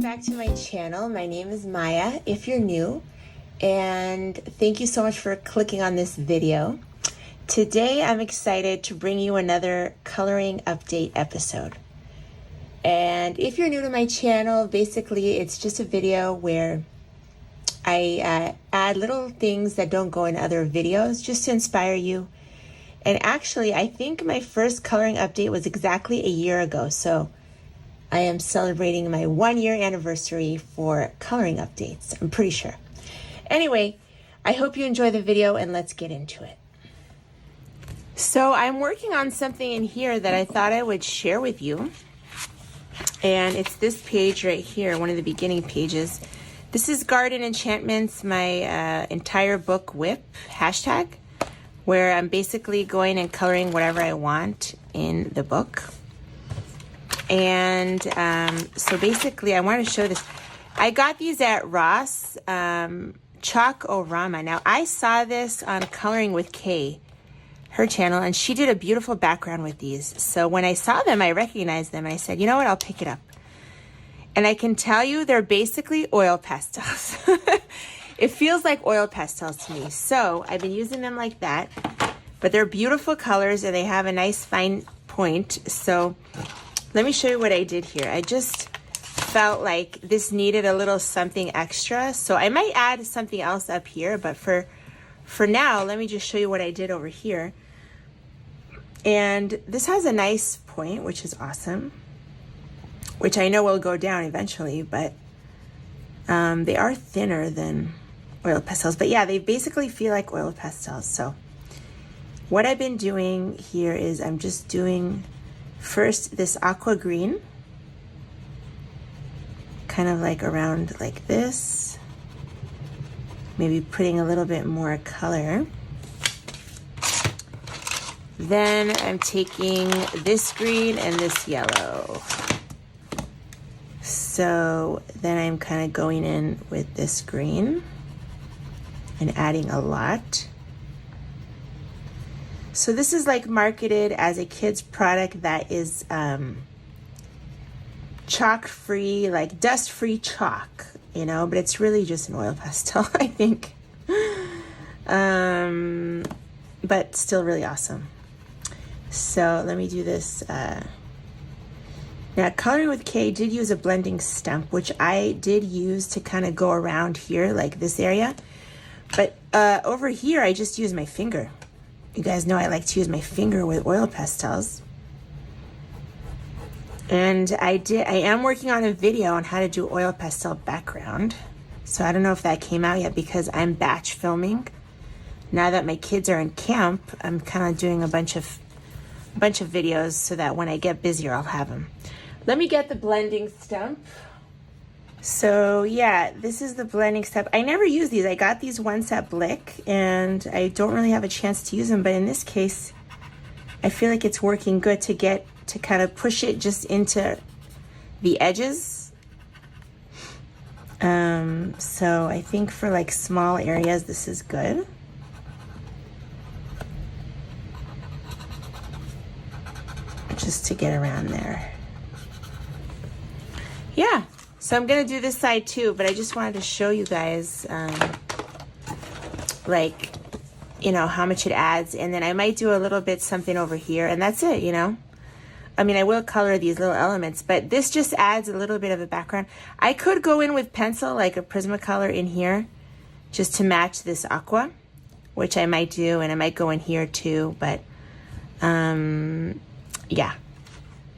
Back to my channel. My name is Maya if you're new, and thank you so much for clicking on this video. Today I'm excited to bring you another coloring update episode. And if you're new to my channel, basically it's just a video where I add little things that don't go in other videos just to inspire you. And actually I think my first coloring update was exactly a year ago, so I am celebrating my 1-year anniversary for coloring updates, I'm pretty sure. Anyway, I hope you enjoy the video and let's get into it. So I'm working on something in here that I thought I would share with you. And it's this page right here, one of the beginning pages. This is Garden Enchantments, my entire book whip hashtag, where I'm basically going and coloring whatever I want in the book. And so basically I want to show this. I got these at Ross, Chalk-O-Rama. Now I saw this on Coloring with Kay, her channel, and she did a beautiful background with these. So when I saw them, I recognized them and I said, you know what, I'll pick it up. And I can tell you they're basically oil pastels. It feels like oil pastels to me. So I've been using them like that, but they're beautiful colors and they have a nice fine point. So let me show you what I did here. I just felt like this needed a little something extra. So I might add something else up here, but for now, let me just show you what I did over here. And this has a nice point, which is awesome, which I know will go down eventually, but they are thinner than oil pastels. But yeah, they basically feel like oil pastels. So what I've been doing here is I'm just doing first this aqua green, kind of like around like this, maybe putting a little bit more color. Then I'm taking this green and this yellow. So then I'm kind of going in with this green and adding a lot. So this is like marketed as a kid's product that is chalk-free, like dust-free chalk, you know, but it's really just an oil pastel, I think. But still really awesome. So let me do this. Now, Coloring with Kay did use a blending stump, which I did use to kind of go around here, like this area. But over here, I just use my finger. You guys know I like to use my finger with oil pastels. And I am working on a video on how to do oil pastel background. So I don't know if that came out yet because I'm batch filming. Now that my kids are in camp, I'm kind of doing a bunch of videos so that when I get busier, I'll have them. Let me get the blending stump. So yeah, this is the blending step. I never use these. I got these once at Blick and I don't really have a chance to use them, but in this case, I feel like it's working good to kind of push it just into the edges. So I think for like small areas, this is good. Just to get around there. Yeah. So I'm gonna do this side too, but I just wanted to show you guys, like, you know, how much it adds. And then I might do a little bit something over here and that's it, you know. I mean, I will color these little elements, but this just adds a little bit of a background. I could go in with pencil, like a Prismacolor in here, just to match this aqua, which I might do, and I might go in here too, but yeah.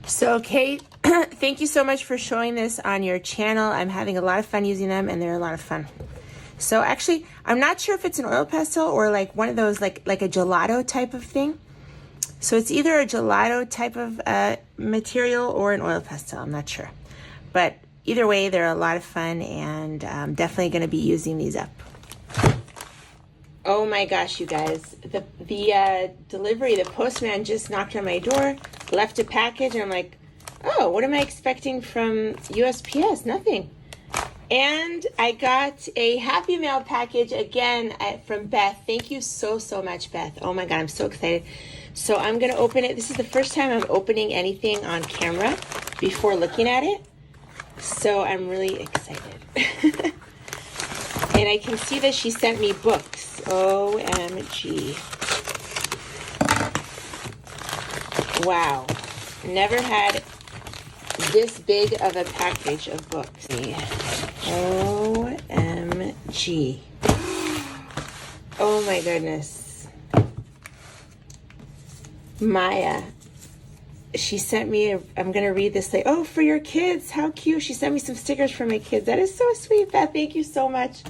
So, Kate, thank you so much for showing this on your channel. I'm having a lot of fun using them, and they're a lot of fun. So, actually, I'm not sure if it's an oil pastel or like one of those, like a gelato type of thing. So, it's either a gelato type of material or an oil pastel. I'm not sure. But either way, they're a lot of fun, and I'm definitely going to be using these up. Oh my gosh, you guys. The delivery, the postman just knocked on my door, left a package, and I'm like, oh, what am I expecting from USPS? Nothing. And I got a Happy Mail package again from Beth. Thank you so much, Beth. Oh my God, I'm so excited. So I'm going to open it. This is the first time I'm opening anything on camera before looking at it. So I'm really excited. And I can see that she sent me books. OMG. Wow. Never had this big of a package of books. OMG. Oh my goodness. Maya. She sent me, I'm going to read this. Like, oh, for your kids. How cute. She sent me some stickers for my kids. That is so sweet, Beth. Thank you so much.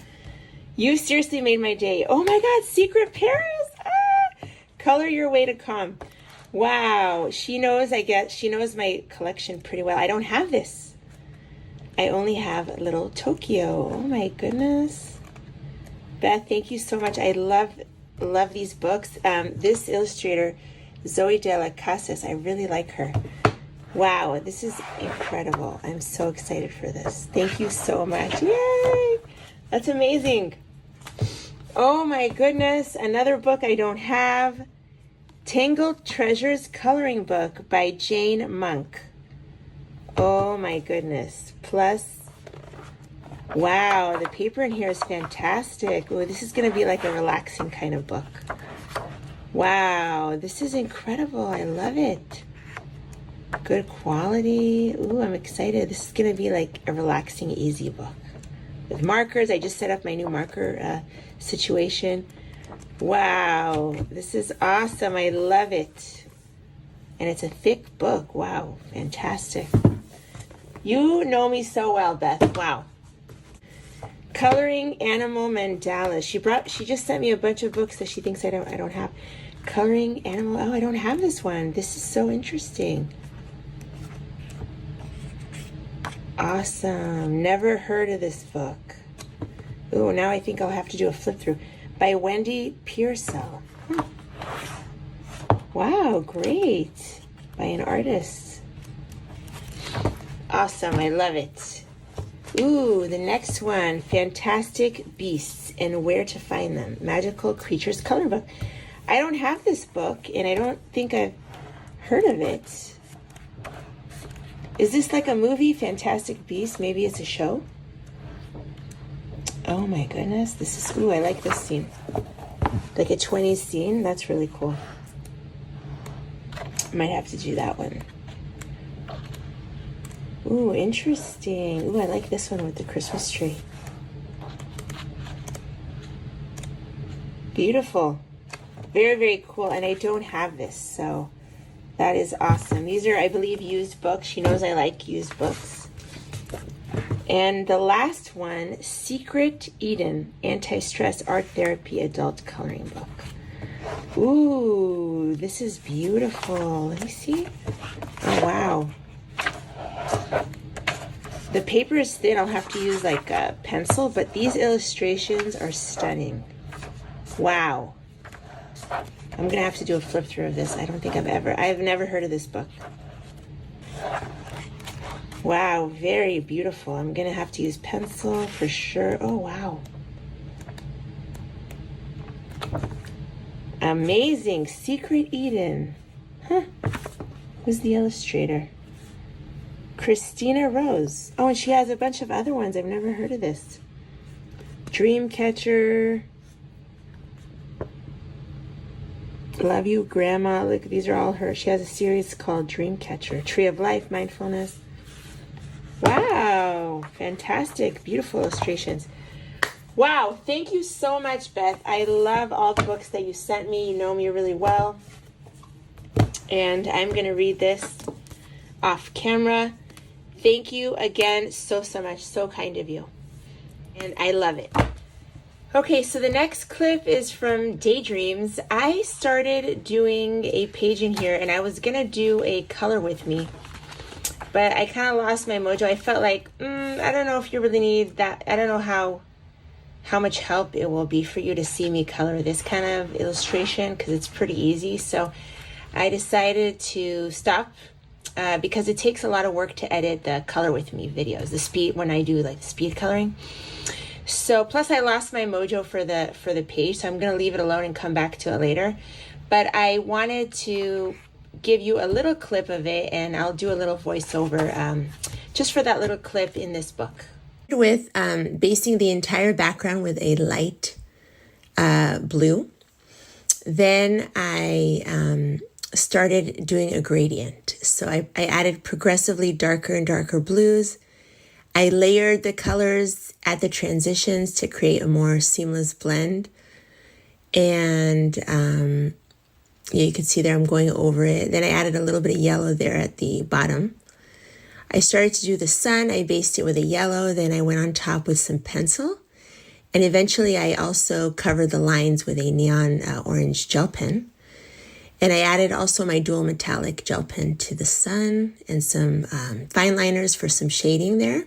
You seriously made my day. Oh my God, Secret Paris. Ah, color your way to calm. Wow. She knows, she knows my collection pretty well. I don't have this. I only have Little Tokyo. Oh my goodness. Beth, thank you so much. I love these books. This illustrator, Zoe de la Casas, I really like her. Wow, this is incredible. I'm so excited for this. Thank you so much. Yay! That's amazing. Oh my goodness, another book I don't have. Tangled Treasures coloring book by Jane Monk. Oh my goodness. Plus, wow, the paper in here is fantastic. Ooh, this is going to be like a relaxing kind of book. Wow, this is incredible. I love it. Good quality. Ooh, I'm excited. This is going to be like a relaxing, easy book. With markers, I just set up my new marker situation. Wow, this is awesome. I love it. And it's a thick book. Wow, fantastic. You know me so well, Beth. Wow. Coloring Animal Mandalas. She just sent me a bunch of books that she thinks I don't have. Coloring Animal. Oh, I don't have this one. This is so interesting. Awesome. Never heard of this book. Ooh, now I think I'll have to do a flip through. By Wendy Pearsall. Wow, great. By an artist. Awesome, I love it. Ooh, the next one. Fantastic Beasts and Where to Find Them. Magical Creatures coloring book. I don't have this book, and I don't think I've heard of it. Is this like a movie, Fantastic Beasts? Maybe it's a show? Oh my goodness, this is, ooh, I like this scene. Like a 20s scene, that's really cool. Might have to do that one. Ooh, interesting. Ooh, I like this one with the Christmas tree. Beautiful. Very, very cool, and I don't have this, so that is awesome. These are, I believe, used books. She knows I like used books. And the last one, Secret Eden, Anti-Stress Art Therapy Adult Coloring Book. Ooh, this is beautiful. Let me see. Oh, wow. The paper is thin. I'll have to use like a pencil, but these illustrations are stunning. Wow. I'm going to have to do a flip through of this. I don't think I've never heard of this book. Wow, very beautiful. I'm going to have to use pencil for sure. Oh, wow. Amazing. Secret Eden. Huh. Who's the illustrator? Christina Rose. Oh, and she has a bunch of other ones. I've never heard of this. Dreamcatcher. Love You, Grandma. Look, these are all her. She has a series called Dreamcatcher. Tree of Life, Mindfulness. Wow, fantastic, beautiful illustrations. Wow, thank you so much, Beth. I love all the books that you sent me. You know me really well. And I'm going to read this off camera. Thank you again so much. So kind of you. And I love it. Okay, so the next clip is from Daydreams. I started doing a page in here, and I was going to do a color with me. But I kind of lost my mojo. I felt like, I don't know if you really need that. I don't know how much help it will be for you to see me color this kind of illustration, because it's pretty easy. So I decided to stop because it takes a lot of work to edit the color with me videos, the speed, when I do like speed coloring. So plus I lost my mojo for the page, so I'm going to leave it alone and come back to it later. But I wanted to give you a little clip of it, and I'll do a little voiceover just for that little clip in this book. With basing the entire background with a light blue. Then I started doing a gradient. So I added progressively darker and darker blues. I layered the colors at the transitions to create a more seamless blend. And yeah, you can see there I'm going over it. Then I added a little bit of yellow there at the bottom. I started to do the sun. I based it with a yellow. Then I went on top with some pencil. And eventually I also covered the lines with a neon orange gel pen. And I added also my dual metallic gel pen to the sun and some fine liners for some shading there.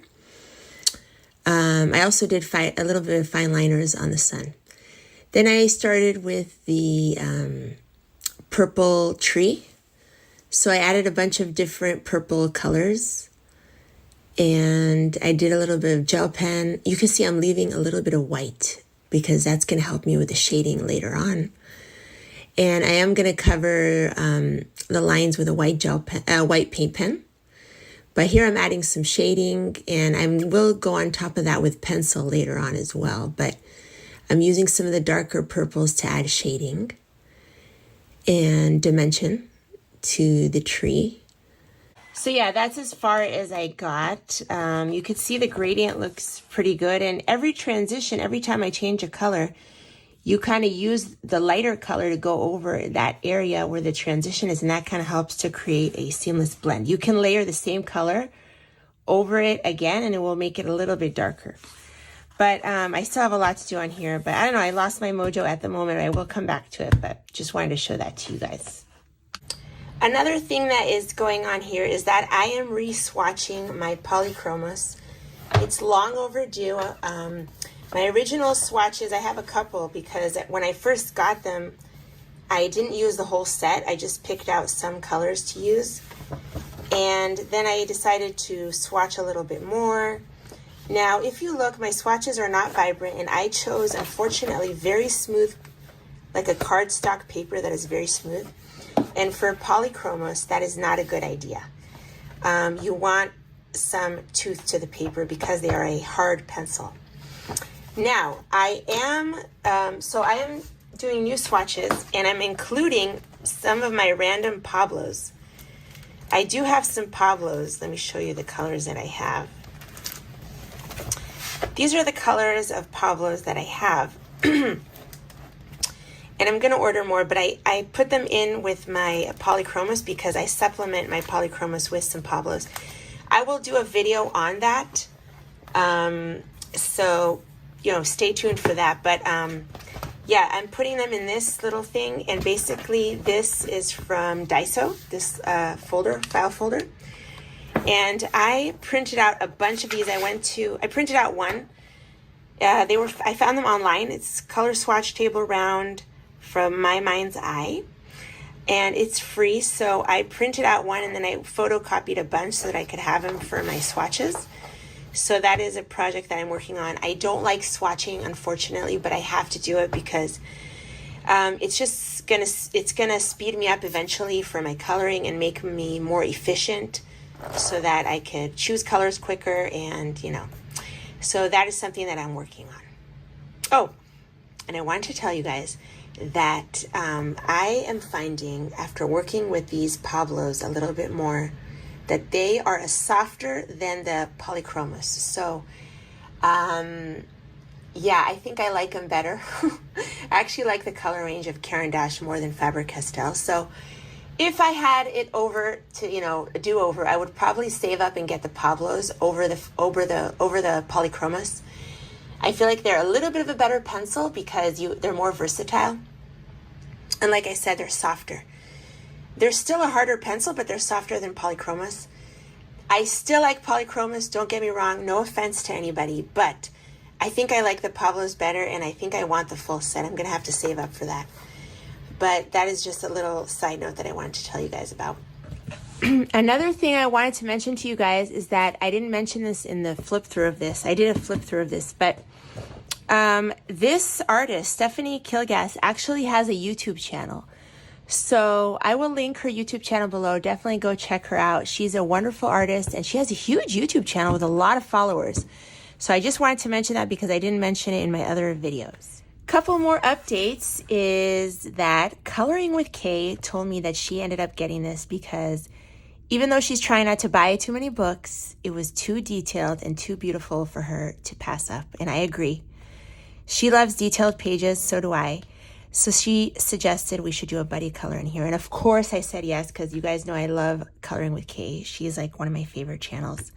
I also did a little bit of fine liners on the sun. Then I started with the purple tree. So I added a bunch of different purple colors. And I did a little bit of gel pen. You can see I'm leaving a little bit of white because that's going to help me with the shading later on. And I am going to cover the lines with a white white paint pen. But here I'm adding some shading, and I will go on top of that with pencil later on as well. But I'm using some of the darker purples to add shading and dimension to the tree. So yeah, that's as far as I got. You could see the gradient looks pretty good. And every transition, every time I change a color, you kind of use the lighter color to go over that area where the transition is. And that kind of helps to create a seamless blend. You can layer the same color over it again, and it will make it a little bit darker. But I still have a lot to do on here. But I don't know, I lost my mojo at the moment. I will come back to it, but just wanted to show that to you guys. Another thing that is going on here is that I am re-swatching my polychromos. It's long overdue. My original swatches, I have a couple because when I first got them, I didn't use the whole set. I just picked out some colors to use. And then I decided to swatch a little bit more. Now, if you look, my swatches are not vibrant, and I chose, unfortunately, very smooth, like a cardstock paper that is very smooth. And for polychromos, that is not a good idea. You want some tooth to the paper because they are a hard pencil. Now, I am doing new swatches, and I'm including some of my random Pablos. I do have some Pablos. Let me show you the colors that I have. These are the colors of Pablos that I have. And I'm going to order more, but I put them in with my polychromos because I supplement my polychromos with some Pablos. I will do a video on that. So, you know, stay tuned for that. But, yeah, I'm putting them in this little thing. And basically, this is from Daiso, this file folder. And I printed out a bunch of these. I printed out one. I found them online. It's Color Swatch Table Round from My Mind's Eye, and it's free. So I printed out one, and then I photocopied a bunch so that I could have them for my swatches. So that is a project that I'm working on. I don't like swatching, unfortunately, but I have to do it because it's gonna speed me up eventually for my coloring and make me more efficient so that I could choose colors quicker, and so that is something that I'm working on. Oh, and I wanted to tell you guys that I am finding, after working with these Pablos a little bit more, that they are softer than the polychromos. So, yeah, I think I like them better. I actually like the color range of Caran d'Ache more than Faber-Castell. So if I had it over to, a do-over, I would probably save up and get the Pablos over the polychromos. I feel like they're a little bit of a better pencil because they're more versatile. And like I said, they're softer. They're still a harder pencil, but they're softer than polychromos. I still like polychromos, don't get me wrong, no offense to anybody, but I think I like the Pablos better, and I think I want the full set. I'm going to have to save up for that. But that is just a little side note that I wanted to tell you guys about. Another thing I wanted to mention to you guys is that I didn't mention this in the flip through of this. I did a flip through of this, but this artist, Stephanie Kilgass, actually has a YouTube channel. So I will link her YouTube channel below. Definitely go check her out. She's a wonderful artist and she has a huge YouTube channel with a lot of followers. So I just wanted to mention that because I didn't mention it in my other videos. Couple more updates is that Coloring with Kay told me that she ended up getting this because even though she's trying not to buy too many books, it was too detailed and too beautiful for her to pass up. And I agree. She loves detailed pages, so do I. So she suggested we should do a buddy color in here. And of course I said yes, because you guys know I love Coloring with Kay. She's like one of my favorite channels.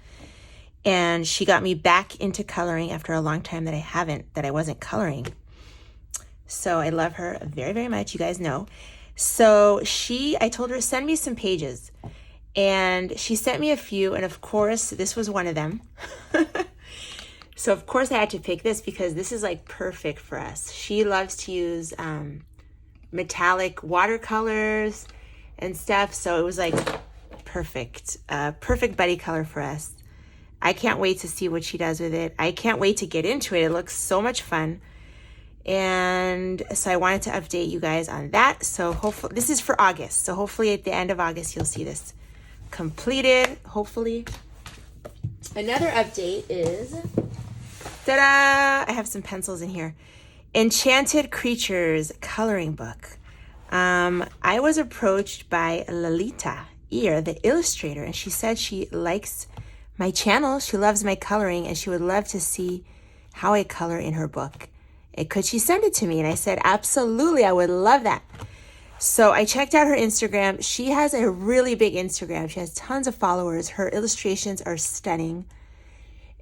And she got me back into coloring after a long time that I wasn't coloring. So I love her very, very much. You guys know. So I told her, send me some pages. And she sent me a few. And of course, this was one of them. So of course I had to pick this because this is like perfect for us. She loves to use metallic watercolors and stuff. So it was like perfect buddy color for us. I can't wait to see what she does with it. I can't wait to get into it. It looks so much fun. And so I wanted to update you guys on that. So hopefully, this is for August. So hopefully at the end of August, you'll see this completed, hopefully. Another update is, ta-da! I have some pencils in here. Enchanted Creatures coloring book. I was approached by Lalita Ear, the illustrator, and she said she likes my channel. She loves my coloring and she would love to see how I color in her book. And could she send it to me? And I said, absolutely, I would love that. So I checked out her Instagram. She has a really big Instagram. She has tons of followers. Her illustrations are stunning.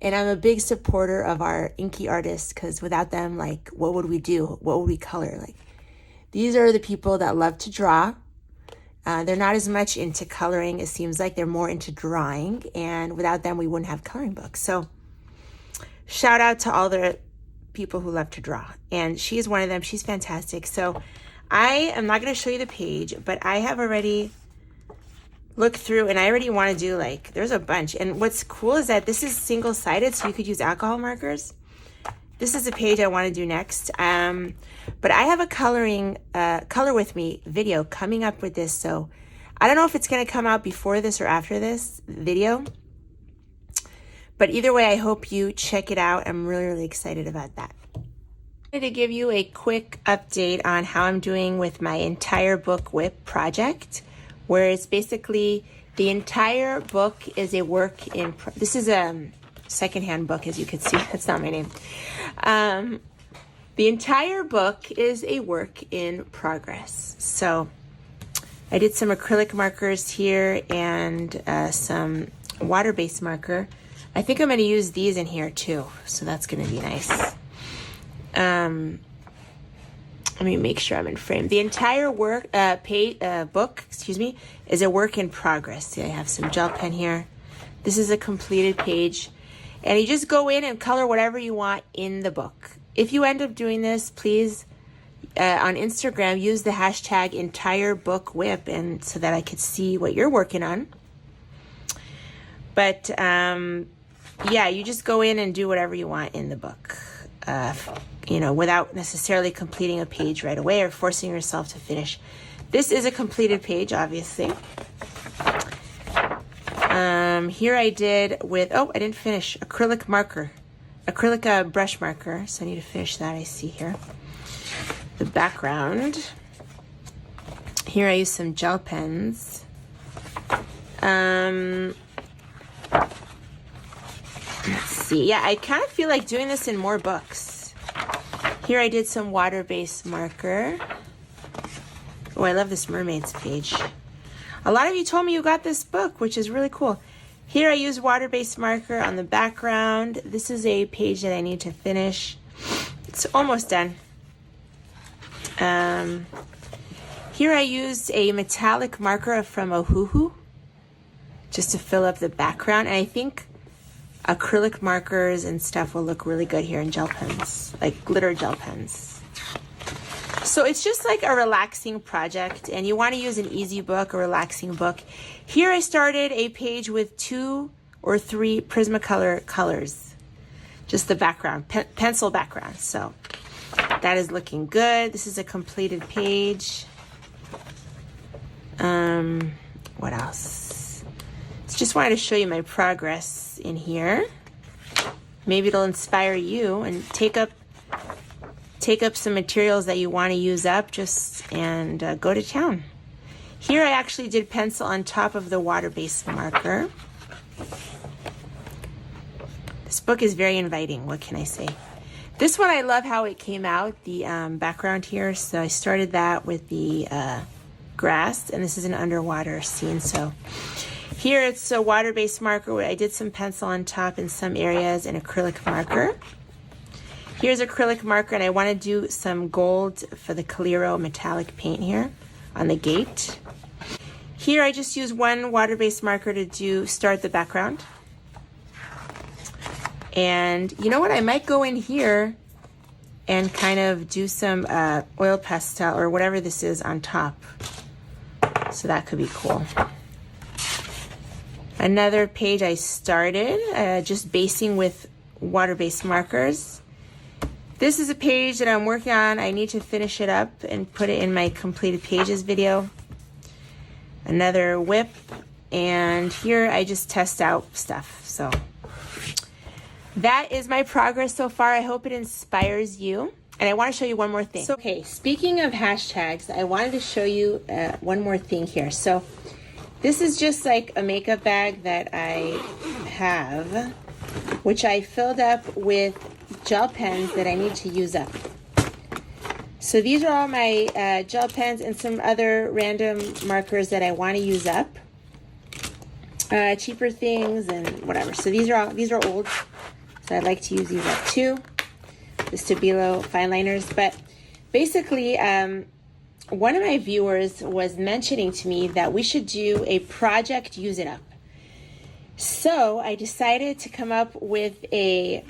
And I'm a big supporter of our inky artists because without them, like, what would we do? What would we color? Like, these are the people that love to draw. They're not as much into coloring. It seems like they're more into drawing. And without them, we wouldn't have coloring books. So shout out to all the people who love to draw. And she is one of them. She's fantastic. So I am not going to show you the page, but I have already looked through and I already want to do like, there's a bunch. And what's cool is that this is single-sided, so you could use alcohol markers. This is a page I want to do next. But I have a color with me video coming up with this. So I don't know if it's going to come out before this or after this video. But either way, I hope you check it out. I'm really, really excited about that. I wanted to give you a quick update on how I'm doing with my entire book whip project, where it's basically the entire book is a work in, this is a secondhand book, as you can see. That's not my name. The entire book is a work in progress. So I did some acrylic markers here and some water-based marker. I think I'm going to use these in here too, so that's going to be nice. Let me make sure I'm in frame. The entire book, is a work in progress. See, I have some gel pen here. This is a completed page, and you just go in and color whatever you want in the book. If you end up doing this, please on Instagram use the hashtag entire book whip, and so that I could see what you're working on. But yeah, you just go in and do whatever you want in the book, you know, without necessarily completing a page right away or forcing yourself to finish. This is a completed page, obviously. Here I did with, oh, I didn't finish, acrylic brush marker. So I need to finish that, I see here. The background. Here I use some gel pens. Let's see. Yeah, I kind of feel like doing this in more books. Here I did some water-based marker. Oh, I love this mermaids page. A lot of you told me you got this book, which is really cool. Here I use water-based marker on the background. This is a page that I need to finish. It's almost done. Here I used a metallic marker from Ohuhu just to fill up the background. And I think acrylic markers and stuff will look really good here in gel pens, like glitter gel pens. So it's just like a relaxing project, and you want to use an easy book, a relaxing book. Here I started a page with 2 or 3 Prismacolor colors, just the background, pencil background. So that is looking good. This is a completed page. What else? Just wanted to show you my progress in here. Maybe it'll inspire you and take up some materials that you want to use up and go to town. Here I actually did pencil on top of the water-based marker. This book is very inviting, what can I say? This one I love how it came out, the background here. So I started that with the grass, and this is an underwater scene. So here it's a water-based marker where I did some pencil on top in some areas and acrylic marker. Here's acrylic marker, and I want to do some gold for the Calero metallic paint here on the gate. Here I just use one water-based marker to start the background. And you know what? I might go in here and kind of do some oil pastel or whatever this is on top. So that could be cool. Another page I started just basing with water-based markers. This is a page that I'm working on. I need to finish it up and put it in my completed pages video. Another whip, and here I just test out stuff. So that is my progress so far. I hope it inspires you. And I want to show you one more thing. So, okay, speaking of hashtags, I wanted to show you one more thing here. So this is just like a makeup bag that I have, which I filled up with gel pens that I need to use up. So these are all my gel pens and some other random markers that I want to use up. Cheaper things and whatever. So these are old. So I'd like to use these up too. The Stabilo fine liners. But basically, one of my viewers was mentioning to me that we should do a project use it up. So I decided to come up with a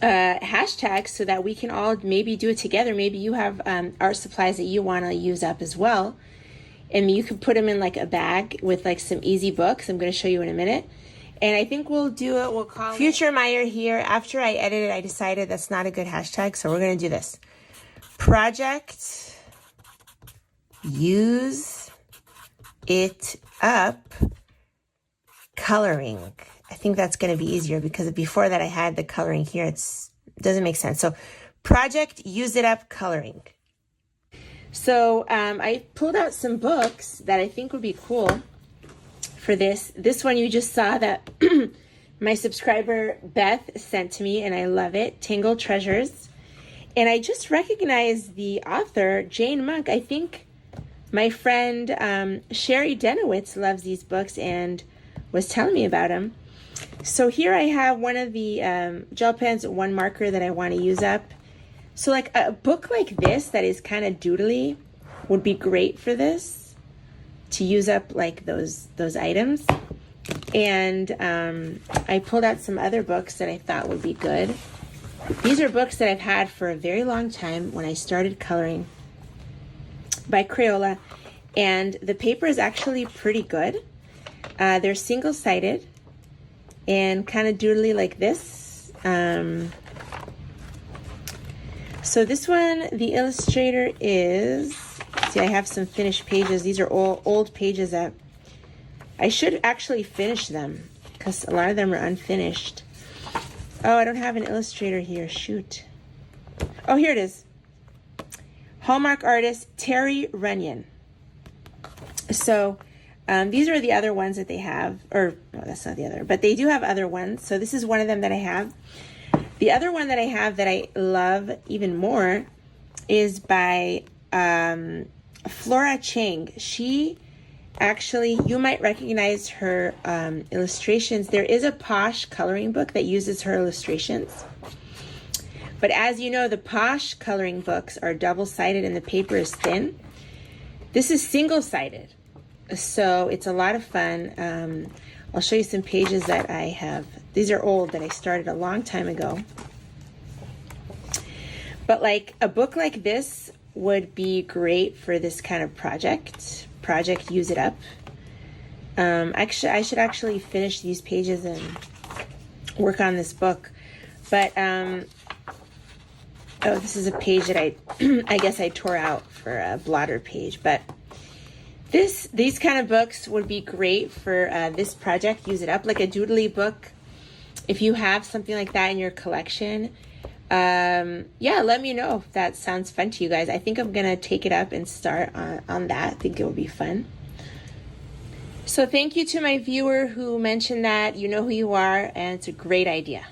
hashtag so that we can all maybe do it together. Maybe you have art supplies that you want to use up as well. And you can put them in like a bag with like some easy books. I'm going to show you in a minute. And I think we'll do it. We'll call Future Maya here. After I edited, I decided that's not a good hashtag. So we're going to do this. Project use it up coloring. I think that's going to be easier because before that I had the coloring here. It doesn't make sense. So project use it up coloring. So I pulled out some books that I think would be cool for this. This one you just saw that my subscriber Beth sent to me, and I love it. Tangled Treasures. And I just recognized the author, Jane Monk. I think my friend Sherry Denowitz loves these books and was telling me about them. So here I have one of the gel pens, one marker that I want to use up. So like a book like this that is kind of doodly would be great for this, to use up like those items. And I pulled out some other books that I thought would be good. These are books that I've had for a very long time when I started coloring, by Crayola, and the paper is actually pretty good. They're single-sided and kind of doodly like this. So this one, the illustrator is, see, I have some finished pages. These are all old pages that I should actually finish them because a lot of them are unfinished. Oh, I don't have an illustrator here. Shoot. Oh, here it is. Hallmark artist Terry Runyon. So these are the other ones that they have, or no, that's not the other, but they do have other ones. So this is one of them that I have. The other one that I have that I love even more is by Flora Chang. She actually, you might recognize her illustrations. There is a Posh coloring book that uses her illustrations. But as you know, the Posh coloring books are double-sided and the paper is thin. This is single-sided. So it's a lot of fun. I'll show you some pages that I have. These are old that I started a long time ago. But like a book like this would be great for this kind of project. Project use it up. Actually, I should actually finish these pages and work on this book. But oh, this is a page that I guess I tore out for a blotter page. But These kind of books would be great for this project. Use it up like a doodly book. If you have something like that in your collection, yeah, let me know if that sounds fun to you guys. I think I'm gonna take it up and start on that. I think it will be fun. So thank you to my viewer who mentioned that. You know who you are, and it's a great idea.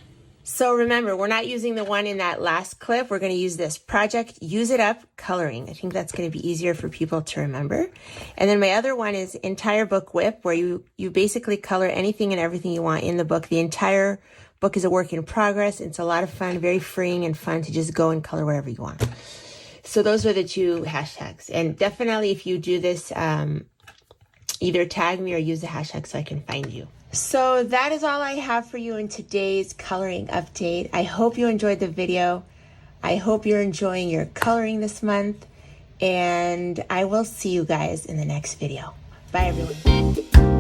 So remember, we're not using the one in that last clip. We're going to use this project, use it up, coloring. I think that's going to be easier for people to remember. And then my other one is entire book whip, where you basically color anything and everything you want in the book. The entire book is a work in progress. It's a lot of fun, very freeing and fun to just go and color wherever you want. So those are the two hashtags. And definitely if you do this, either tag me or use the hashtag so I can find you. So that is all I have for you in today's coloring update. I hope you enjoyed the video. I hope you're enjoying your coloring this month. And I will see you guys in the next video. Bye, everyone.